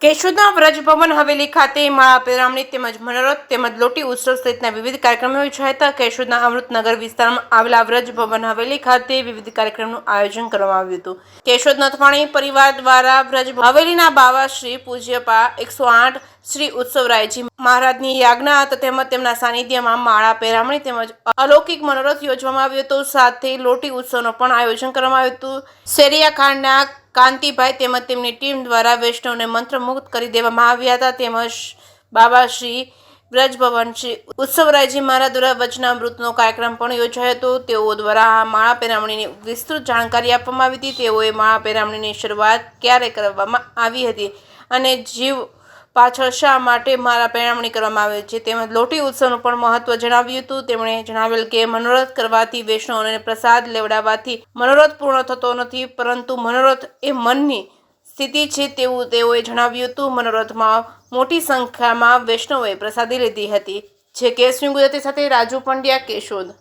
કેશોદના વ્રજભવન હવેલી ખાતે માળા પેરામણી તેમજ મનોરથ તેમજ લોટી ઉત્સવ સહિતના વિવિધ કાર્યક્રમો યોજાયા હતા. કેશોદના અમૃતનગર વિસ્તારમાં આવેલા વ્રજભવન હવેલી ખાતે વિવિધ કાર્યક્રમનું આયોજન કરવામાં આવ્યું હતું. કેશોદ નથવાણી પરિવાર દ્વારા વ્રજ હવેલીના બાવા શ્રી પૂજ્યપા 108 શ્રી ઉત્સવરાયજી મહારાજની યાજ્ઞા તેમજ તેમના સાનિધ્યમાં માળા પેરામણી તેમજ અલૌકિક મનોરથ યોજવામાં આવ્યો હતો. સાથે લોટી ઉત્સવનું પણ આયોજન કરવામાં આવ્યું હતું. શેરિયાખાંડના કાંતિભાઈ તેમજ તેમની ટીમ દ્વારા વૈષ્ણવને મંત્રમુગ્ધ કરી દેવામાં આવ્યા હતા. તેમજ બાબા શ્રી વ્રજભવન શ્રી ઉત્સવરાયજી મહારાજ દ્વારા વચનામૃતનો કાર્યક્રમ પણ યોજાયો હતો. તેઓ દ્વારા માળા પેરામણીની વિસ્તૃત જાણકારી આપવામાં આવી હતી. તેઓએ માળા પેરામણીની શરૂઆત ક્યારે કરવામાં આવી હતી અને જીવ પાછળ શા માટે માળા પેરામણી કરવામાં આવે છે તેમજ લોટી ઉત્સવનું પણ મહત્વ જણાવ્યું હતું. તેમણે જણાવેલ કે મનોરથ કરવાથી વૈષ્ણવોને પ્રસાદ લેવડાવવાથી મનોરથ પૂર્ણ થતો નથી, પરંતુ મનોરથ એ મનની સ્થિતિ છે તેવું તેઓએ જણાવ્યું હતું. મનોરથમાં મોટી સંખ્યામાં વૈષ્ણવોએ પ્રસાદી લીધી હતી. જે કેસવી ગુજરાતી સાથે રાજુ પંડ્યા, કેશોદ.